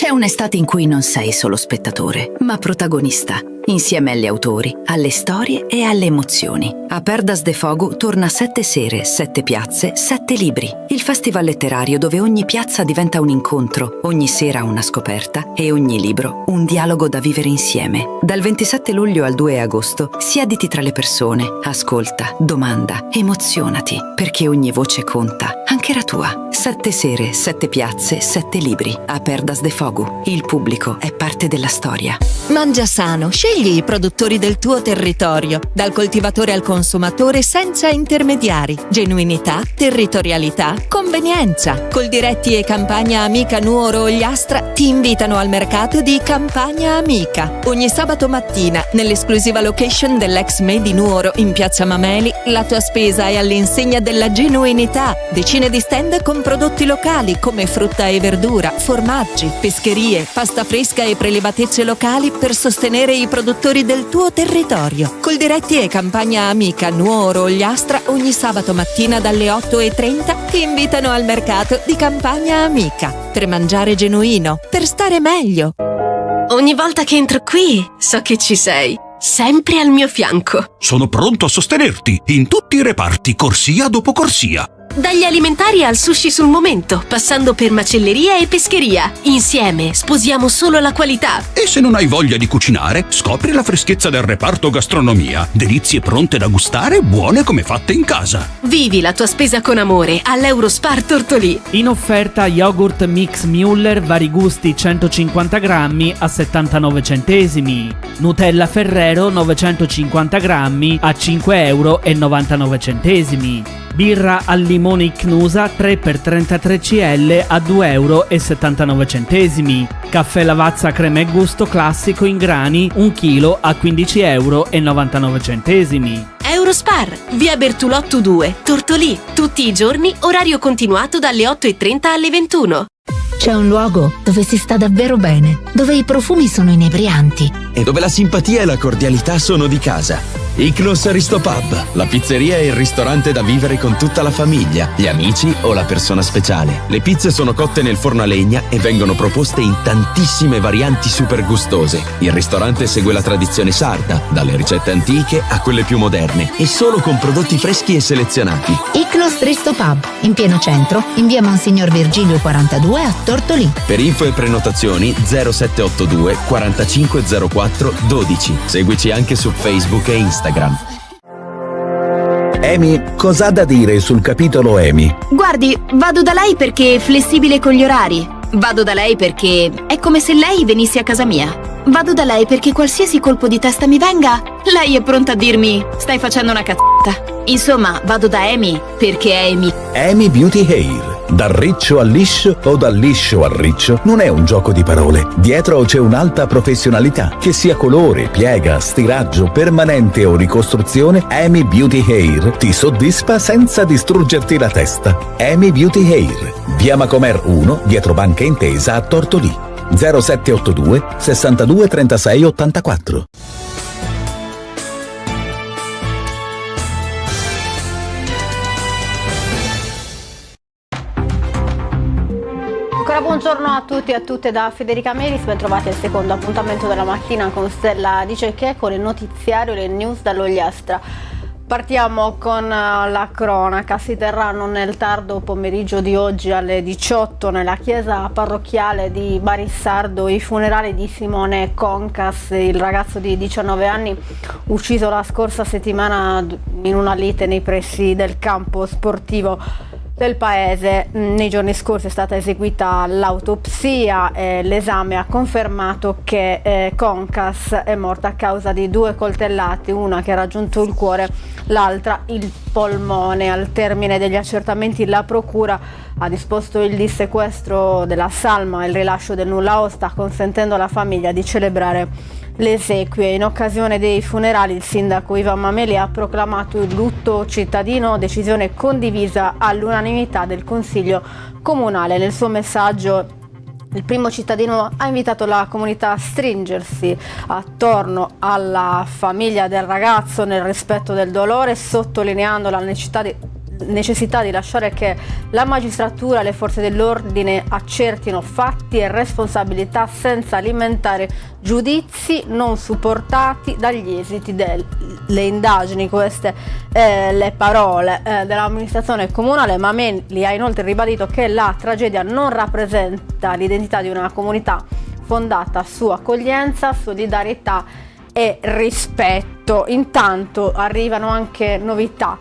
C'è un'estate in cui non sei solo spettatore, ma protagonista, insieme agli autori, alle storie e alle emozioni. A Perdas de Fogo torna 7 sere, 7 piazze, 7 libri. Il festival letterario dove ogni piazza diventa un incontro, ogni sera una scoperta e ogni libro un dialogo da vivere insieme. Dal 27 luglio al 2 agosto, siediti tra le persone, ascolta, domanda, emozionati, perché ogni voce conta, anche la tua. 7 sere, 7 piazze, 7 libri. A Perdas de Fogo. Il pubblico è parte della storia. Mangia sano, scegli i produttori del tuo territorio, dal coltivatore al consumatore senza intermediari. Genuinità, territorialità, convenienza. Coldiretti e Campagna Amica Nuoro Ogliastra ti invitano al mercato di Campagna Amica. Ogni sabato mattina, nell'esclusiva location dell'ex Made in Nuoro in Piazza Mameli, la tua spesa è all'insegna della genuinità. Decine di stand con prodotti locali come frutta e verdura, formaggi, pescherie, pasta fresca e prelibatezze locali per sostenere i produttori del tuo territorio. Coldiretti e Campagna Amica Nuoro Ogliastra ogni sabato mattina dalle 8:30 ti invitano al mercato di Campagna Amica per mangiare genuino, per stare meglio. Ogni volta che entro qui so che ci sei, sempre al mio fianco. Sono pronto a sostenerti in tutti i reparti, corsia dopo corsia. Dagli alimentari al sushi sul momento, passando per macelleria e pescheria. Insieme sposiamo solo la qualità. E se non hai voglia di cucinare, scopri la freschezza del reparto gastronomia. Delizie pronte da gustare, buone come fatte in casa. Vivi la tua spesa con amore all'Eurospar Tortolì. In offerta yogurt mix Müller vari gusti 150 grammi a 79 centesimi. Nutella Ferrero 950 grammi a 5,99 €. Birra al limone Icnusa 3x33 cl a 2,79 €. Caffè Lavazza crema e gusto classico in grani 1 chilo a 15,99 €. Eurospar, via Bertulotto 2, Tortolì. Tutti i giorni, orario continuato dalle 8:30 alle 21. C'è un luogo dove si sta davvero bene, dove i profumi sono inebrianti e dove la simpatia e la cordialità sono di casa. Icnos Aristopub, la pizzeria e il ristorante da vivere con tutta la famiglia, gli amici o la persona speciale. Le pizze sono cotte nel forno a legna e vengono proposte in tantissime varianti super gustose. Il ristorante segue la tradizione sarda, dalle ricette antiche a quelle più moderne, e solo con prodotti freschi e selezionati. Icnos Aristopub, in pieno centro, in via Monsignor Virgilio 42 a Tortolì. Per info e prenotazioni 0782 4504 12. Seguici anche su Facebook e Instagram. Amy, cos'ha da dire sul capitolo Amy? Guardi, vado da lei perché è flessibile con gli orari. Vado da lei perché è come se lei venisse a casa mia. Vado da lei perché qualsiasi colpo di testa mi venga, lei è pronta a dirmi stai facendo una cazzata. Insomma, vado da Amy perché è Amy. Amy Beauty Hair. Dal riccio al liscio o dal liscio al riccio non è un gioco di parole. Dietro c'è un'alta professionalità. Che sia colore, piega, stiraggio, permanente o ricostruzione, Amy Beauty Hair ti soddisfa senza distruggerti la testa. Amy Beauty Hair, via Macomer 1, dietro Banca Intesa a Tortolì. 0782 62 36 84. Buongiorno a tutti e a tutte da Federica Melis, ben trovati al secondo appuntamento della mattina con Stella Dice Che, con il notiziario e le news dall'Ogliastra. Partiamo con la cronaca. Si terranno nel tardo pomeriggio di oggi alle 18 nella chiesa parrocchiale di Barissardo i funerali di Simone Concas, il ragazzo di 19 anni ucciso la scorsa settimana in una lite nei pressi del campo sportivo del paese. Nei giorni scorsi è stata eseguita l'autopsia e l'esame ha confermato che Concas è morta a causa di 2 coltellate, una che ha raggiunto il cuore, l'altra il polmone. Al termine degli accertamenti la procura ha disposto il dissequestro della salma e il rilascio del nulla osta, consentendo alla famiglia di celebrare le esequie. In occasione dei funerali il sindaco Ivan Mameli ha proclamato il lutto cittadino, decisione condivisa all'unanimità del Consiglio Comunale. Nel suo messaggio il primo cittadino ha invitato la comunità a stringersi attorno alla famiglia del ragazzo nel rispetto del dolore, sottolineando la necessità necessità di lasciare che la magistratura e le forze dell'ordine accertino fatti e responsabilità senza alimentare giudizi non supportati dagli esiti delle indagini. Queste le parole dell'amministrazione comunale. Mameli ha inoltre ribadito che la tragedia non rappresenta l'identità di una comunità fondata su accoglienza, solidarietà e rispetto. Intanto arrivano anche novità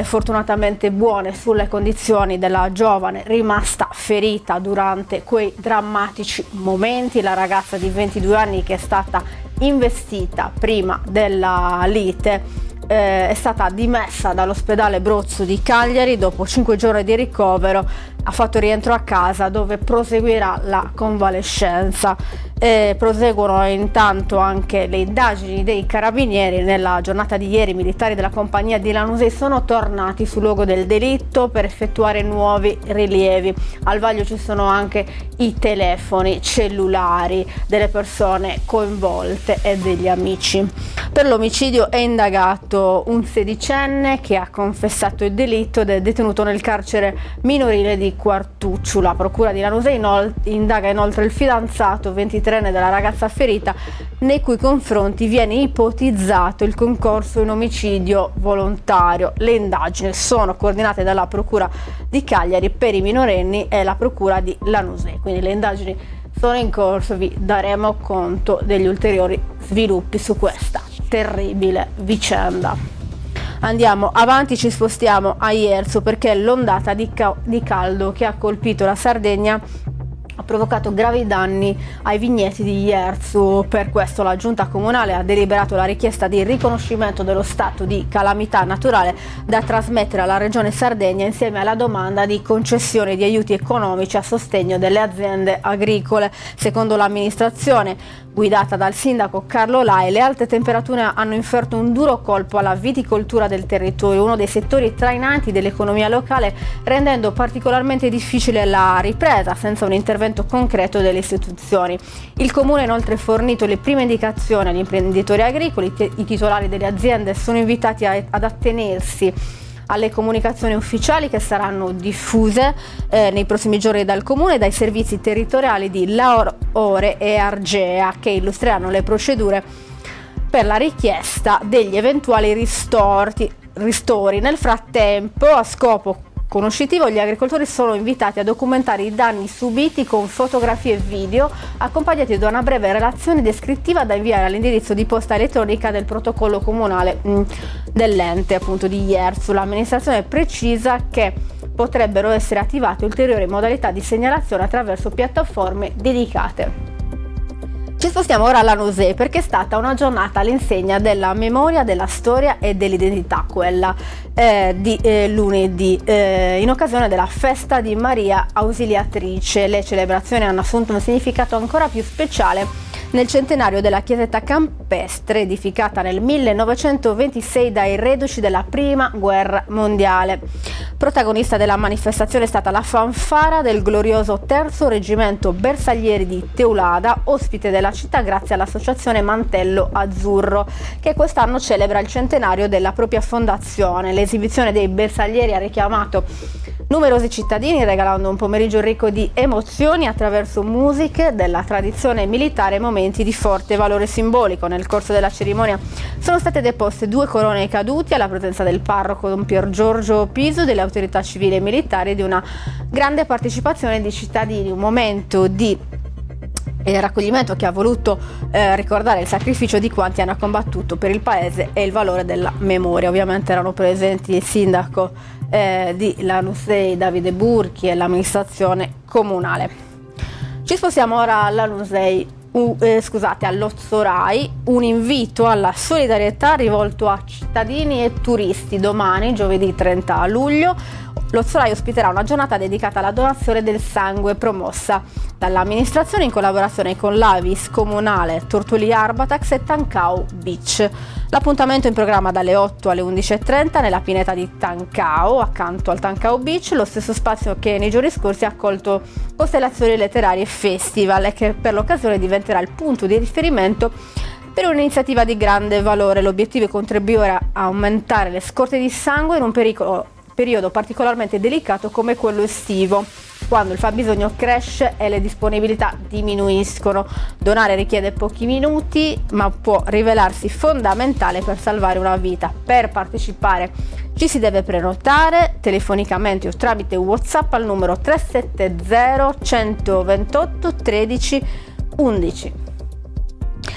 fortunatamente buone sulle condizioni della giovane rimasta ferita durante quei drammatici momenti. La ragazza di 22 anni che è stata investita prima della lite è stata dimessa dall'ospedale Brozzo di Cagliari dopo 5 giorni di ricovero. Ha fatto rientro a casa dove proseguirà la convalescenza. Proseguono intanto anche le indagini dei carabinieri. Nella giornata di ieri i militari della compagnia di Lanusei sono tornati sul luogo del delitto per effettuare nuovi rilievi. Al vaglio ci sono anche i telefoni cellulari delle persone coinvolte e degli amici. Per l'omicidio è indagato un sedicenne che ha confessato il delitto ed è detenuto nel carcere minorile di Quartuccio. La procura di Lanusei indaga inoltre il fidanzato 23enne della ragazza ferita, nei cui confronti viene ipotizzato il concorso in omicidio volontario. Le indagini sono coordinate dalla procura di Cagliari per i minorenni e la procura di Lanusei, quindi le indagini sono in corso. Vi daremo conto degli ulteriori sviluppi su questa terribile vicenda. Andiamo avanti, ci spostiamo a Ierzo perché l'ondata di caldo che ha colpito la Sardegna ha provocato gravi danni ai vigneti di Ierzo. Per questo la giunta comunale ha deliberato la richiesta di riconoscimento dello stato di calamità naturale da trasmettere alla regione Sardegna insieme alla domanda di concessione di aiuti economici a sostegno delle aziende agricole. Secondo l'amministrazione guidata dal sindaco Carlo Lai, le alte temperature hanno inferto un duro colpo alla viticoltura del territorio, uno dei settori trainanti dell'economia locale, rendendo particolarmente difficile la ripresa senza un intervento concreto delle istituzioni. Il comune ha inoltre fornito le prime indicazioni agli imprenditori agricoli. I titolari delle aziende sono invitati ad attenersi alle comunicazioni ufficiali che saranno diffuse nei prossimi giorni dal comune e dai servizi territoriali di Laore e Argea, che illustreranno le procedure per la richiesta degli eventuali ristori. Nel frattempo, a scopo conoscitivo, gli agricoltori sono invitati a documentare i danni subiti con fotografie e video accompagnati da una breve relazione descrittiva da inviare all'indirizzo di posta elettronica del protocollo comunale dell'ente appunto di Ierzo. L'amministrazione precisa che potrebbero essere attivate ulteriori modalità di segnalazione attraverso piattaforme dedicate. Ci spostiamo ora a Lanusei perché è stata una giornata all'insegna della memoria, della storia e dell'identità, quella di lunedì, in occasione della festa di Maria Ausiliatrice. Le celebrazioni hanno assunto un significato ancora più speciale nel centenario della chiesetta campestre edificata nel 1926 dai reduci della Prima Guerra Mondiale. Protagonista della manifestazione è stata la fanfara del glorioso Terzo Reggimento Bersaglieri di Teulada, ospite della città grazie all'associazione Mantello Azzurro, che quest'anno celebra il centenario della propria fondazione. L'esibizione dei bersaglieri ha richiamato numerosi cittadini, regalando un pomeriggio ricco di emozioni attraverso musiche della tradizione militare e momenti di forte valore simbolico. Nel corso della cerimonia sono state deposte 2 corone ai caduti alla presenza del parroco Don Pier Giorgio Piso, delle autorità civili e militari e di una grande partecipazione di cittadini. Un momento di raccoglimento che ha voluto ricordare il sacrificio di quanti hanno combattuto per il paese e il valore della memoria. Ovviamente erano presenti il sindaco di Lanusei Davide Burchi e l'amministrazione comunale. Ci spostiamo ora a Lanusei, all'Ozzorai, un invito alla solidarietà rivolto a cittadini e turisti. Domani, giovedì 30 luglio, l'Ozzorai ospiterà una giornata dedicata alla donazione del sangue promossa dall'amministrazione in collaborazione con l'Avis Comunale Tortoli Arbatax e Tancao Beach. L'appuntamento è in programma dalle 8 alle 11.30 nella pineta di Tancao, accanto al Tancao Beach, lo stesso spazio che nei giorni scorsi ha accolto Costellazioni Letterarie Festival e che per l'occasione diventerà il punto di riferimento per un'iniziativa di grande valore. L'obiettivo è contribuire a aumentare le scorte di sangue in un periodo periodo particolarmente delicato come quello estivo, quando il fabbisogno cresce e le disponibilità diminuiscono. Donare richiede pochi minuti, ma può rivelarsi fondamentale per salvare una vita. Per partecipare ci si deve prenotare telefonicamente o tramite WhatsApp al numero 370 128 13 11.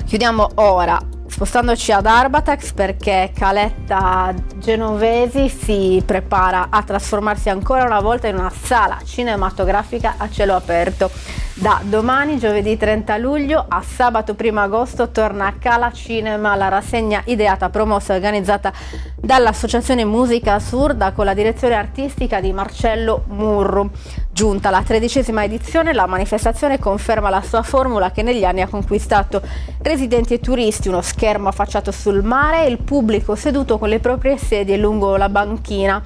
Chiudiamo ora spostandoci ad Arbatax, perché Caletta Genovesi si prepara a trasformarsi ancora una volta in una sala cinematografica a cielo aperto. Da domani, giovedì 30 luglio, a sabato 1 agosto torna a Cala Cinema la rassegna ideata, promossa e organizzata dall'Associazione Musica Assurda con la direzione artistica di Marcello Murru. Giunta la 13ª edizione, la manifestazione conferma la sua formula che negli anni ha conquistato residenti e turisti: uno schermo affacciato sul mare e il pubblico seduto con le proprie sedie lungo la banchina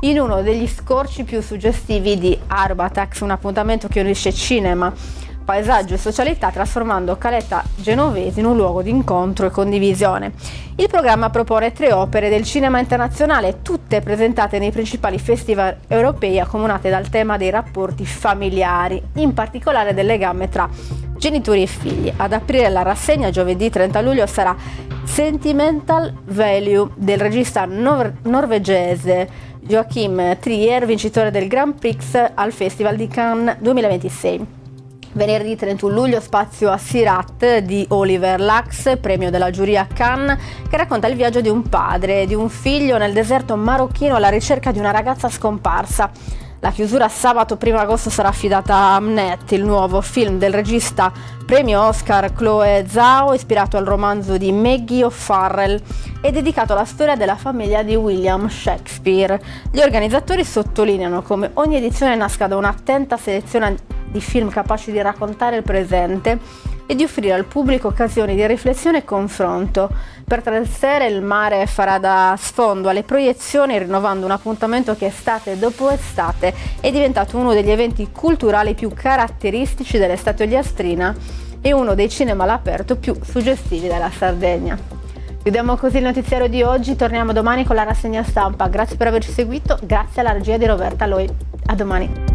in uno degli scorci più suggestivi di Arbatax, un appuntamento che unisce cinema, paesaggio e socialità, trasformando Caletta Genovesi in un luogo di incontro e condivisione. Il programma propone 3 opere del cinema internazionale, tutte presentate nei principali festival europei, accomunate dal tema dei rapporti familiari, in particolare del legame tra genitori e figli. Ad aprire la rassegna giovedì 30 luglio sarà Sentimental Value del regista norvegese Joachim Trier, vincitore del Grand Prix al Festival di Cannes 2026. Venerdì 31 luglio spazio a Sirat di Oliver Lacks, premio della giuria Cannes, che racconta il viaggio di un padre e di un figlio nel deserto marocchino alla ricerca di una ragazza scomparsa. La chiusura sabato 1 agosto sarà affidata a Amnet, il nuovo film del regista premio Oscar Chloe Zhao, ispirato al romanzo di Maggie O'Farrell e dedicato alla storia della famiglia di William Shakespeare. Gli organizzatori sottolineano come ogni edizione nasca da un'attenta selezione di film capaci di raccontare il presente e di offrire al pubblico occasioni di riflessione e confronto. Per 3 sere il mare farà da sfondo alle proiezioni, rinnovando un appuntamento che estate dopo estate è diventato uno degli eventi culturali più caratteristici dell'estate ogliastrina e uno dei cinema all'aperto più suggestivi della Sardegna. Chiudiamo così il notiziario di oggi, torniamo domani con la rassegna stampa. Grazie per averci seguito, grazie alla regia di Roberta Loi. A domani.